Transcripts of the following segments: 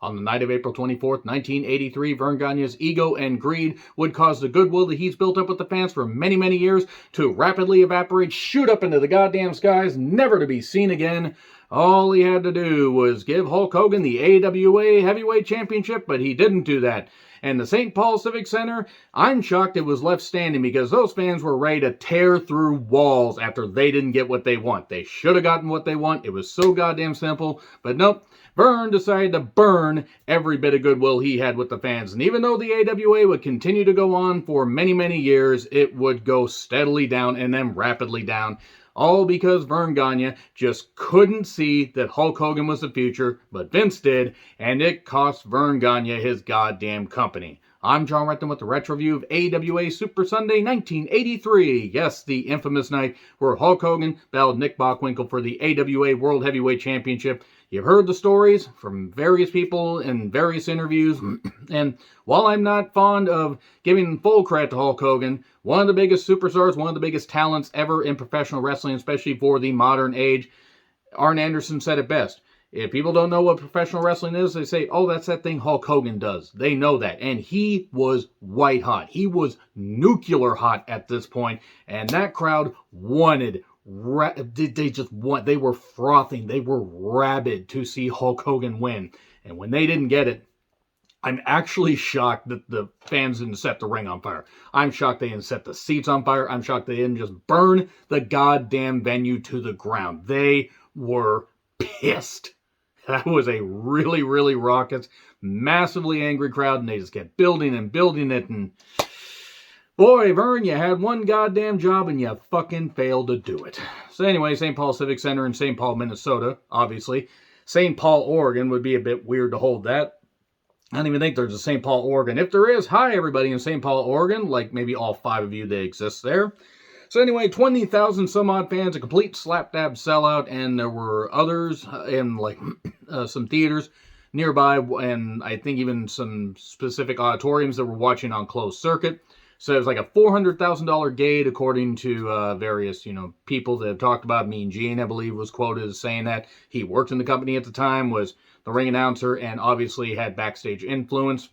On the night of April 24th, 1983, Verne Gagne's ego and greed would cause the goodwill that he's built up with the fans for many, many years to rapidly evaporate, shoot up into the goddamn skies, never to be seen again. All he had to do was give Hulk Hogan the AWA Heavyweight Championship, but he didn't do that. And the St. Paul Civic Center, I'm shocked it was left standing because those fans were ready to tear through walls after they didn't get what they want. They should have gotten what they want. It was so goddamn simple. But nope, Verne decided to burn every bit of goodwill he had with the fans. And even though the AWA would continue to go on for many, many years, it would go steadily down and then rapidly down. All because Verne Gagne just couldn't see that Hulk Hogan was the future, but Vince did, and it cost Verne Gagne his goddamn company. I'm John Renton with the retro review of AWA Super Sunday 1983. Yes, the infamous night where Hulk Hogan battled Nick Buckwinkle for the AWA World Heavyweight Championship. You've heard the stories from various people in various interviews, and while I'm not fond of giving full credit to Hulk Hogan, one of the biggest superstars, one of the biggest talents ever in professional wrestling, especially for the modern age, Arn Anderson said it best. If people don't know what professional wrestling is, they say, oh, that's that thing Hulk Hogan does. They know that. And he was white hot. He was nuclear hot at this point, and that crowd wanted they were frothing. They were rabid to see Hulk Hogan win. And when they didn't get it, I'm actually shocked that the fans didn't set the ring on fire. I'm shocked they didn't set the seats on fire. I'm shocked they didn't just burn the goddamn venue to the ground. They were pissed. That was a really, really raucous, massively angry crowd, and they just kept building and building it, and boy, Verne, you had one goddamn job and you fucking failed to do it. So anyway, St. Paul Civic Center in St. Paul, Minnesota, obviously. St. Paul, Oregon would be a bit weird to hold that. I don't even think there's a St. Paul, Oregon. If there is, hi everybody in St. Paul, Oregon, like maybe all 5 of you that exist there. So anyway, 20,000 some odd fans, a complete slap-dab sellout, and there were others in like some theaters nearby, and I think even some specific auditoriums that were watching on closed circuit. So it was like a $400,000 gate, according to various, people that have talked about. Mean Gene, I believe, was quoted as saying that he worked in the company at the time, was the ring announcer, and obviously had backstage influence.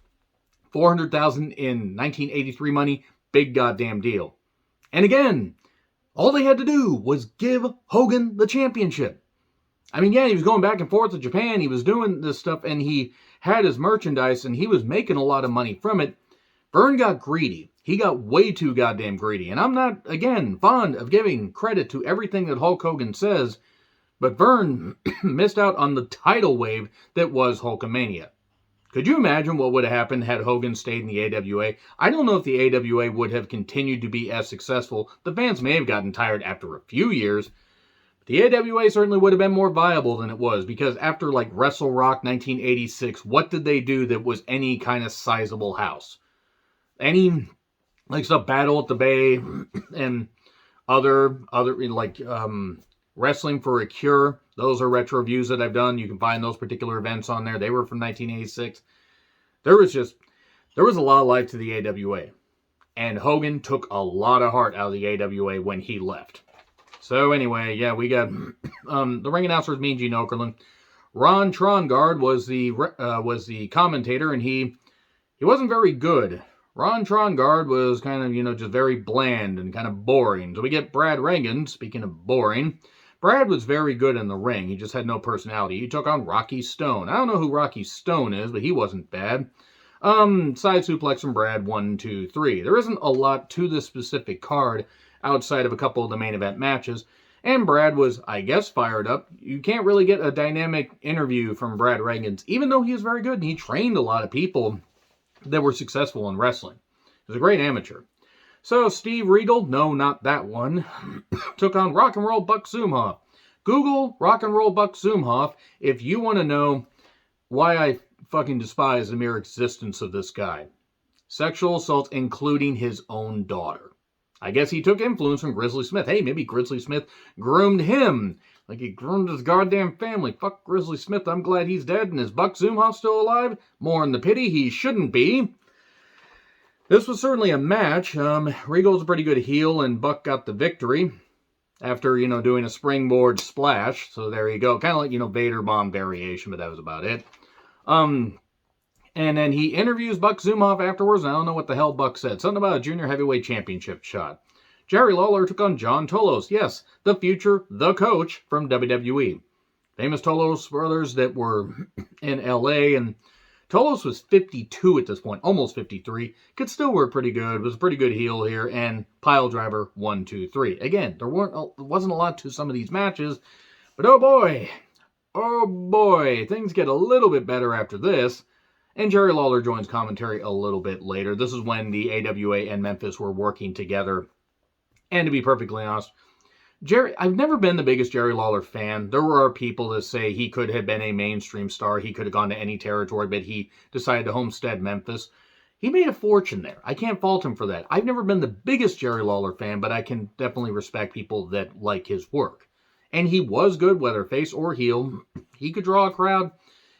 $400,000 in 1983 money, big goddamn deal. And again, all they had to do was give Hogan the championship. I mean, yeah, he was going back and forth to Japan, he was doing this stuff, and he had his merchandise, and he was making a lot of money from it. Verne got greedy. He got way too goddamn greedy. And I'm not, again, fond of giving credit to everything that Hulk Hogan says, but Verne missed out on the tidal wave that was Hulkamania. Could you imagine what would have happened had Hogan stayed in the AWA? I don't know if the AWA would have continued to be as successful. The fans may have gotten tired after a few years. But the AWA certainly would have been more viable than it was, because after like Wrestle Rock 1986, what did they do that was any kind of sizable house? Any like stuff, Battle at the Bay and other like Wrestling for a Cure. Those are retro reviews that I've done. You can find those particular events on there. They were from 1986. There was a lot of life to the AWA. And Hogan took a lot of heart out of the AWA when he left. So anyway, yeah, we got the ring announcer was Mean Gene Okerlund. Ron Trongard was the commentator, and he wasn't very good. Ron Trongard was kind of, just very bland and kind of boring. So we get Brad Regan, speaking of boring. Brad was very good in the ring. He just had no personality. He took on Rocky Stone. I don't know who Rocky Stone is, but he wasn't bad. Side suplex from Brad, 1, 2, 3. There isn't a lot to this specific card outside of a couple of the main event matches. And Brad was, I guess, fired up. You can't really get a dynamic interview from Brad Regan's, even though he was very good and he trained a lot of people that were successful in wrestling. He was a great amateur. So Steve Regal, no, not that one, took on Rock and Roll Buck Zumhofe. Google Rock and Roll Buck Zumhofe if you want to know why I fucking despise the mere existence of this guy. Sexual assault, including his own daughter. I guess he took influence from Grizzly Smith. Hey, maybe Grizzly Smith groomed him. Like he groomed his goddamn family. Fuck Grizzly Smith, I'm glad he's dead. And is Buck Zumhofe still alive? More in the pity, he shouldn't be. This was certainly a match. Regal's a pretty good heel, and Buck got the victory after, doing a springboard splash. So there you go. Kind of like, Vader Bomb variation, but that was about it. And then he interviews Buck Zumhofe afterwards, and I don't know what the hell Buck said. Something about a junior heavyweight championship shot. Jerry Lawler took on John Tolos. Yes, the future, the coach from WWE. Famous Tolos brothers that were in LA, and Tolos was 52 at this point, almost 53. Could still work pretty good, was a pretty good heel here, and pile driver 1, 2, 3. Again, there wasn't a lot to some of these matches, but oh boy, things get a little bit better after this. And Jerry Lawler joins commentary a little bit later. This is when the AWA and Memphis were working together. And to be perfectly honest, I've never been the biggest Jerry Lawler fan. There are people that say he could have been a mainstream star. He could have gone to any territory, but he decided to homestead Memphis. He made a fortune there. I can't fault him for that. I've never been the biggest Jerry Lawler fan, but I can definitely respect people that like his work. And he was good, whether face or heel. He could draw a crowd.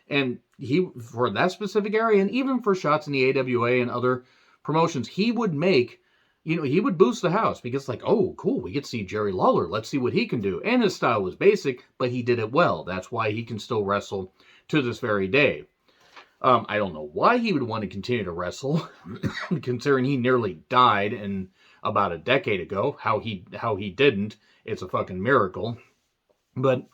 And he, for that specific area, and even for shots in the AWA and other promotions, he would make, he would boost the house because like, oh, cool, we get to see Jerry Lawler. Let's see what he can do. And his style was basic, but he did it well. That's why he can still wrestle to this very day. I don't know why he would want to continue to wrestle, considering he nearly died in about a decade ago. How he didn't, it's a fucking miracle. But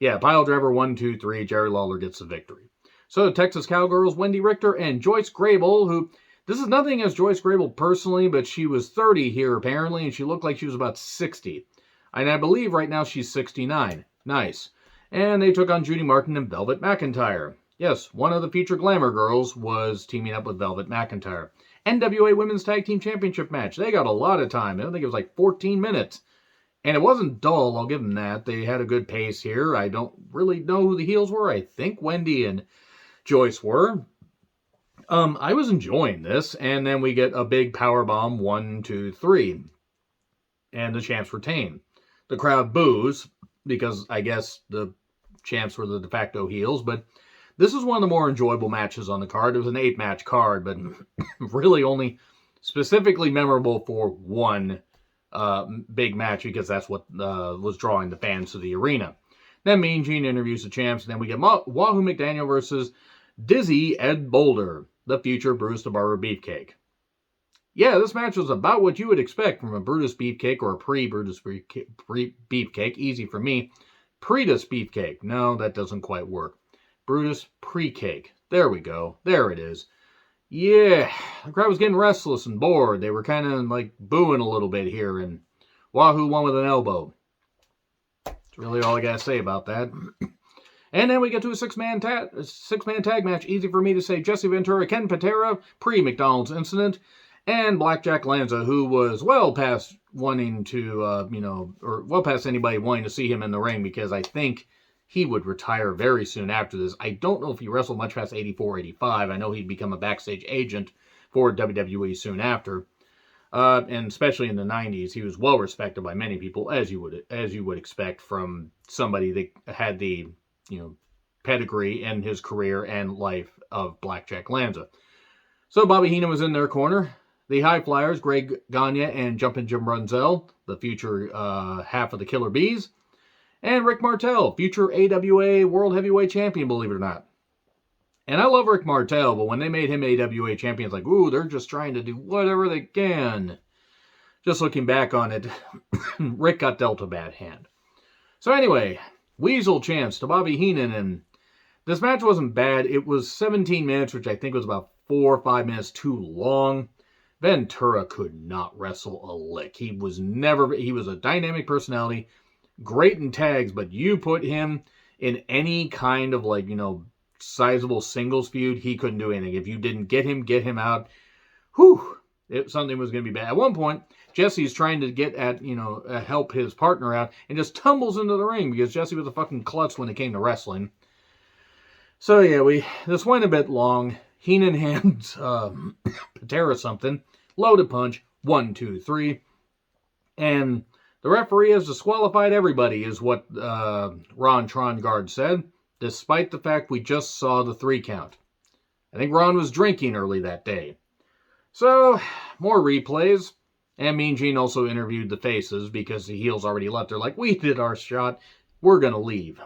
yeah, pile driver 1, 2, 3, Jerry Lawler gets the victory. So Texas Cowgirls, Wendy Richter and Joyce Grable, who, this is nothing against Joyce Grable personally, but she was 30 here apparently, and she looked like she was about 60. And I believe right now she's 69. Nice. And they took on Judy Martin and Velvet McIntyre. Yes, one of the future Glamour girls was teaming up with Velvet McIntyre. NWA Women's Tag Team Championship match. They got a lot of time. I think it was like 14 minutes. And it wasn't dull, I'll give them that. They had a good pace here. I don't really know who the heels were. I think Wendy and Joyce were. I was enjoying this. And then we get a big powerbomb, 1, 2, 3. And the champs retain. The crowd boos, because I guess the champs were the de facto heels. But this is one of the more enjoyable matches on the card. It was an 8-match card, but really only specifically memorable for one big match, because that's what was drawing the fans to the arena. Then Mean Gene interviews the champs, and then we get Wahoo McDaniel versus Dizzy Ed Boulder, the future Brutus the Barber Beefcake. Yeah, this match was about what you would expect from a Brutus Beefcake or a pre-Brutus Beefcake. Easy for me. Pretus Beefcake. No, that doesn't quite work. Brutus Pre-Cake. There we go. There it is. Yeah, the crowd was getting restless and bored. They were kind of like booing a little bit here, and Wahoo won with an elbow. That's really all I got to say about that. And then we get to a six-man tag match. Easy for me to say. Jesse Ventura, Ken Patera, pre-McDonald's incident, and Blackjack Lanza, who was well past wanting to, or well past anybody wanting to see him in the ring, because I think he would retire very soon after this. I don't know if he wrestled much past 84, 85. I know he'd become a backstage agent for WWE soon after. And especially in the 90s, he was well respected by many people, as you would expect from somebody that had the, pedigree in his career and life of Blackjack Lanza. So Bobby Heenan was in their corner. The High Flyers, Greg Gagne and Jumpin' Jim Brunzell, the future half of the Killer Bees. And Rick Martel, future AWA World Heavyweight Champion, believe it or not. And I love Rick Martel, but when they made him AWA Champion, it's like, ooh, they're just trying to do whatever they can. Just looking back on it, Rick got dealt a bad hand. So anyway, Weasel chance to Bobby Heenan, and this match wasn't bad. It was 17 minutes, which I think was about 4 or 5 minutes too long. Ventura could not wrestle a lick. He was a dynamic personality, great in tags, but you put him in any kind of sizable singles feud, he couldn't do anything. If you didn't get him out, something was going to be bad. At one point, Jesse's trying to get at, help his partner out and just tumbles into the ring because Jesse was a fucking klutz when it came to wrestling. So yeah, this went a bit long. Heenan hands Patera something. Loaded punch. 1, 2, 3. And the referee has disqualified everybody, is what Ron Trongard said, despite the fact we just saw the 3 count. I think Ron was drinking early that day. So, more replays. And Mean Gene also interviewed the faces because the heels already left. They're like, we did our shot. We're going to leave.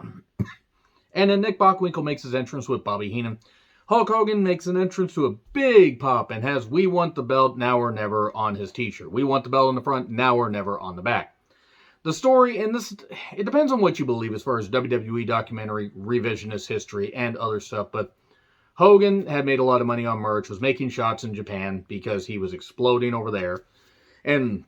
And then Nick Buckwinkle makes his entrance with Bobby Heenan. Hulk Hogan makes an entrance to a big pop and has "We want the belt now or never" on his t-shirt. We want the belt on the front, now or never on the back. The story, and this, it depends on what you believe as far as WWE documentary, revisionist history, and other stuff, but Hogan had made a lot of money on merch, was making shots in Japan because he was exploding over there, and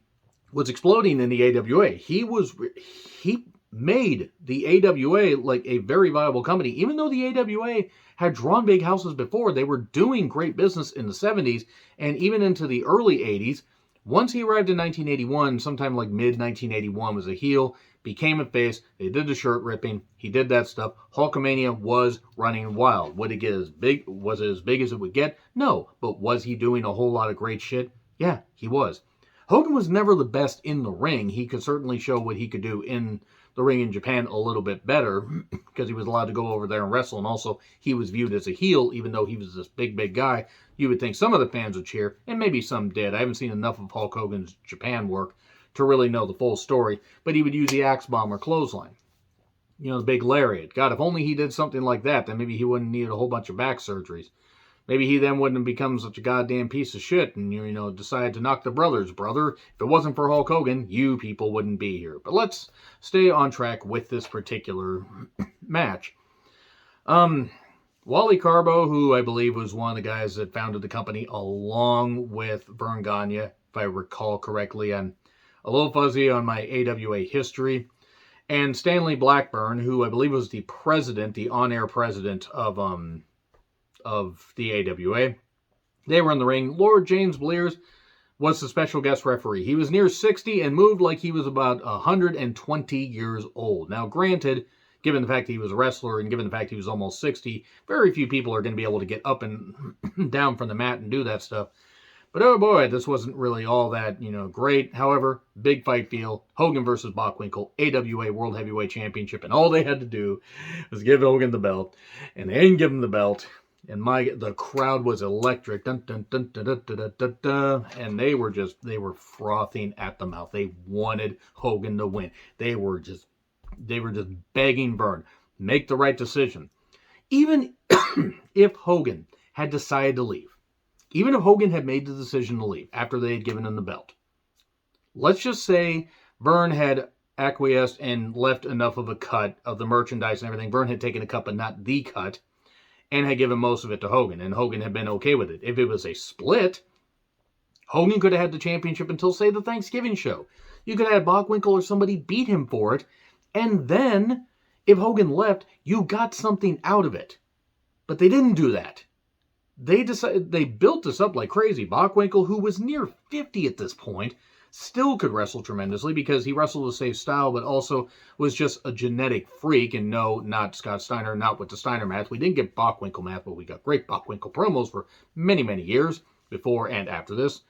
was exploding in the AWA. He made the AWA like a very viable company. Even though the AWA had drawn big houses before, they were doing great business in the 70s and even into the early 80s. Once he arrived in 1981, sometime like mid-1981, was a heel, became a face, they did the shirt ripping, he did that stuff. Hulkamania was running wild. Would it get as big? Was it as big as it would get? No. But was he doing a whole lot of great shit? Yeah, he was. Hogan was never the best in the ring. He could certainly show what he could do in the ring in Japan a little bit better because he was allowed to go over there and wrestle, and also he was viewed as a heel, even though he was this big guy. You would think some of the fans would cheer, and maybe some did. I haven't seen enough of Hulk Hogan's Japan work to really know the full story, but he would use the axe bomb or clothesline. You know, the big lariat. God, if only he did something like that, then maybe he wouldn't need a whole bunch of back surgeries. Maybe he then wouldn't have become such a goddamn piece of shit and, you know, decided to knock the brothers. Brother, if it wasn't for Hulk Hogan, you people wouldn't be here. But let's stay on track with this particular match. Wally Carbo, who I believe was one of the guys that founded the company along with Verne Gagne, if I recall correctly. I'm a little fuzzy on my AWA history. And Stanley Blackburn, who I believe was the president, the on-air president of the AWA. They were in the ring. Lord James Blears was the special guest referee. He was near 60 and moved like he was about 120 years old. Now, granted, given the fact that he was a wrestler and given the fact he was almost 60, very few people are going to be able to get up and down from the mat and do that stuff. But oh boy, this wasn't really all that, great. However, big fight feel. Hogan versus Buckwinkle, AWA World Heavyweight Championship, and all they had to do was give Hogan the belt, and they didn't give him the belt. And the crowd was electric, dun, dun, dun, dun, dun, dun, dun, dun, and they were frothing at the mouth. They wanted Hogan to win. They were just begging Verne, make the right decision. Even if Hogan had decided to leave, even if Hogan had made the decision to leave after they had given him the belt, let's just say Verne had acquiesced and left enough of a cut of the merchandise and everything. Verne had taken a cut, but not the cut, and had given most of it to Hogan, and Hogan had been okay with it. If it was a split, Hogan could have had the championship until, say, the Thanksgiving show. You could have had Buckwinkle or somebody beat him for it, and then, if Hogan left, you got something out of it. But they didn't do that. They built this up like crazy. Buckwinkle, who was near 50 at this point, still could wrestle tremendously because he wrestled a safe style, but also was just a genetic freak. And no, not Scott Steiner, not with the Steiner match. We didn't get Buckwinkle match, but we got great Buckwinkle promos for many, many years before and after this.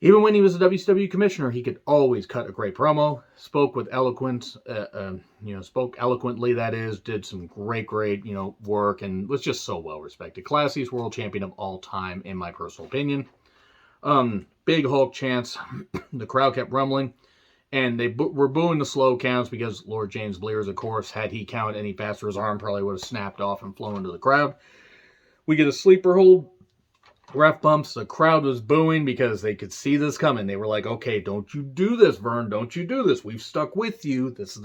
Even when he was a WCW commissioner, he could always cut a great promo. Spoke with eloquence, spoke eloquently, that is, did some great, work, and was just so well respected. Classiest world champion of all time, in my personal opinion. Big Hulk chants. The crowd kept rumbling, and they were booing the slow counts because Lord James Blears, of course, had he counted any faster, his arm probably would have snapped off and flown into the crowd. We get a sleeper hold. Ref bumps. The crowd was booing because they could see this coming. They were like, "Okay, don't you do this, Verne. Don't you do this. We've stuck with you. This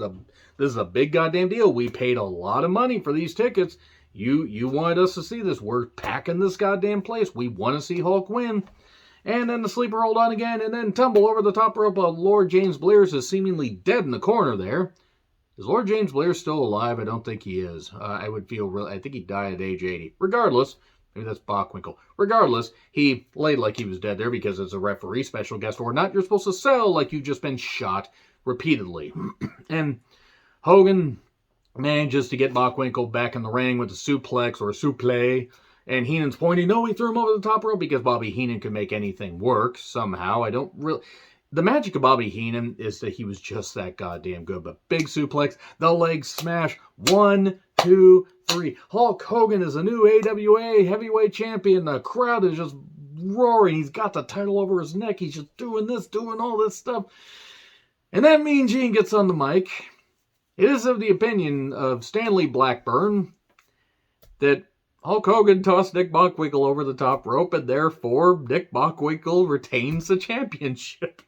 is a big goddamn deal. We paid a lot of money for these tickets. You wanted us to see this. We're packing this goddamn place. We want to see Hulk win." And then the sleeper hold on again, and then tumble over the top rope of Lord James Blears is seemingly dead in the corner there. Is Lord James Blears still alive? I don't think he is. I think he died at age 80. Regardless, maybe that's Buckwinkle. Regardless, he laid like he was dead there because it's a referee, special guest or not. You're supposed to sell like you've just been shot repeatedly. And Hogan manages to get Buckwinkle back in the ring with a suplex or a suplex. And Heenan's pointing, no, he threw him over the top rope because Bobby Heenan could make anything work somehow. The magic of Bobby Heenan is that he was just that goddamn good. But big suplex, the leg smash, 1, 2, 3. Hulk Hogan is a new AWA heavyweight champion. The crowd is just roaring. He's got the title over his neck. He's just doing all this stuff. And that Mean Gene gets on the mic. It is of the opinion of Stanley Blackburn that Hulk Hogan tossed Nick Buckwinkle over the top rope, and therefore Nick Buckwinkle retains the championship.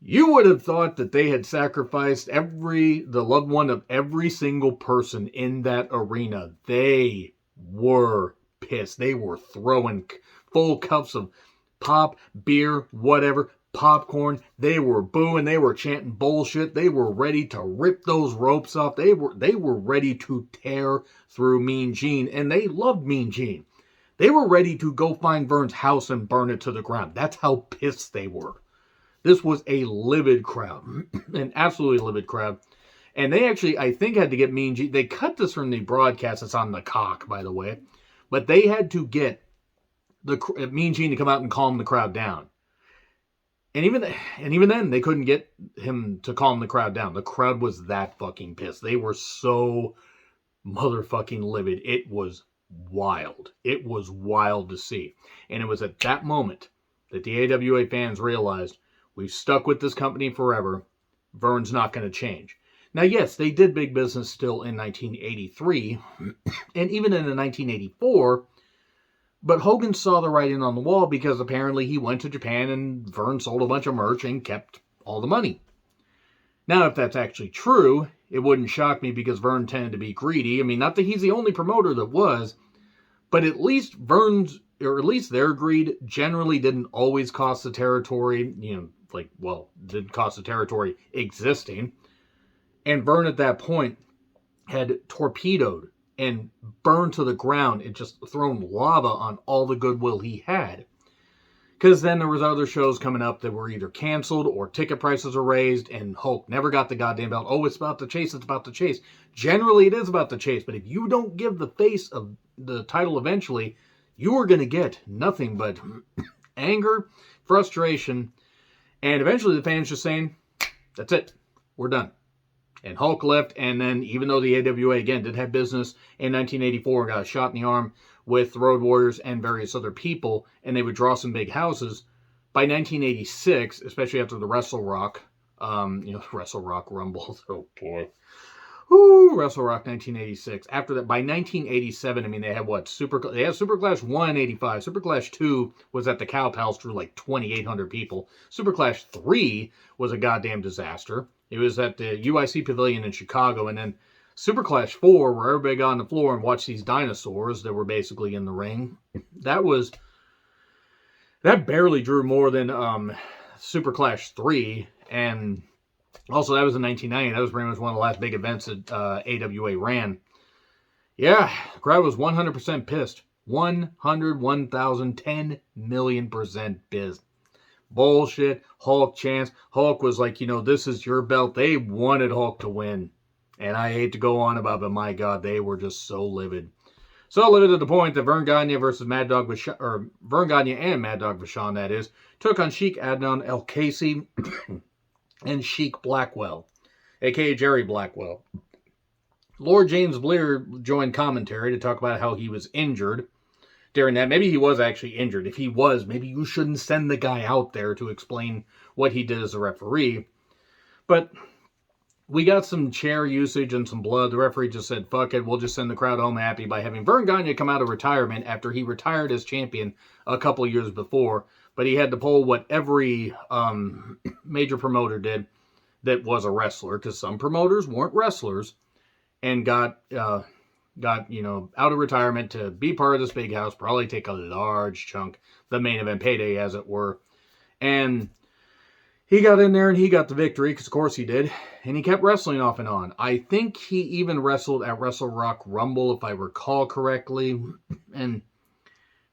You would have thought that they had sacrificed the loved one of every single person in that arena. They were pissed. They were throwing full cups of pop, beer, whatever, popcorn. They were booing. They were chanting bullshit. They were ready to rip those ropes off. They were ready to tear through Mean Gene, and they loved Mean Gene. They were ready to go find Verne's house and burn it to the ground. That's how pissed they were. This was a livid crowd, an absolutely livid crowd. And they actually, I think, had to get Mean Gene. They cut this from the broadcast. It's on the cock, by the way. But they had to get Mean Gene to come out and calm the crowd down. And even then, they couldn't get him to calm the crowd down. The crowd was that fucking pissed. They were so motherfucking livid. It was wild. It was wild to see. And it was at that moment that the AWA fans realized, we've stuck with this company forever. Verne's not going to change. Now, yes, they did big business still in 1983 and even in 1984, but Hogan saw the writing on the wall because apparently he went to Japan and Verne sold a bunch of merch and kept all the money. Now, if that's actually true, it wouldn't shock me because Verne tended to be greedy. I mean, not that he's the only promoter that was, but at least their greed generally didn't always cost the territory, didn't cost the territory existing. And Verne at that point had torpedoed and burned to the ground and just thrown lava on all the goodwill he had. Because then there was other shows coming up that were either canceled or ticket prices were raised and Hulk never got the goddamn belt. Oh, it's about the chase, it's about the chase. Generally, it is about the chase, but if you don't give the face of the title eventually, you are going to get nothing but anger, frustration, and eventually the fans just saying, that's it, we're done. And Hulk left, and then even though the AWA, again, did have business in 1984 and got a shot in the arm with the Road Warriors and various other people, and they would draw some big houses, by 1986, especially after the Wrestle Rock Rumble, oh boy. Wrestle Rock 1986. After that, by 1987, I mean, they had what? They had Super Clash 1 in 85. Super Clash 2 was at the Cow Palace, drew like 2,800 people. Super Clash 3 was a goddamn disaster. It was at the UIC Pavilion in Chicago. And then Super Clash 4, where everybody got on the floor and watched these dinosaurs that were basically in the ring. That barely drew more than Super Clash 3. And also, that was in 1990. That was pretty much one of the last big events that AWA ran. Yeah, the crowd was 100% pissed. 101,000, 10 million% pissed. Bullshit. Hulk chants. Hulk was like, this is your belt. They wanted Hulk to win. And I hate to go on about it, but my God, they were just so livid. So livid to the point that Verne Gagne versus Mad Dog Vachon, or Verne Gagne and Mad Dog Vachon, that is, took on Sheik Adnan El Casey and Sheik Blackwell, a.k.a. Jerry Blackwell. Lord James Blear joined commentary to talk about how he was injured during that. Maybe he was actually injured. If he was, maybe you shouldn't send the guy out there to explain what he did as a referee. But we got some chair usage and some blood. The referee just said, fuck it, we'll just send the crowd home happy by having Verne Gagne come out of retirement after he retired as champion a couple years before. But he had to pull what every major promoter did that was a wrestler, because some promoters weren't wrestlers, and got out of retirement to be part of this big house, probably take a large chunk, the main event payday, as it were. And he got in there and he got the victory, because of course he did, and he kept wrestling off and on. I think he even wrestled at Wrestle Rock Rumble, if I recall correctly, and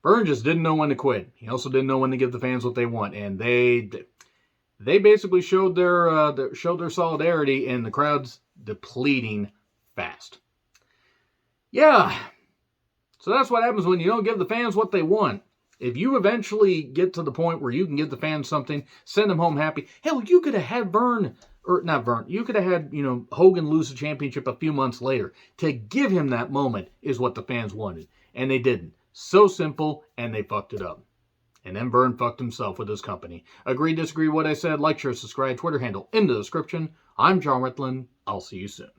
Verne just didn't know when to quit. He also didn't know when to give the fans what they want, and they basically showed their solidarity, and the crowd's depleting fast. Yeah, so that's what happens when you don't give the fans what they want. If you eventually get to the point where you can give the fans something, send them home happy. Hell, you could have had you could have had, Hogan lose the championship a few months later. To give him that moment is what the fans wanted, and they didn't. So simple, and they fucked it up. And then Verne fucked himself with his company. Agree, disagree what I said? Like, share, subscribe, Twitter handle in the description. I'm John Ritlin. I'll see you soon.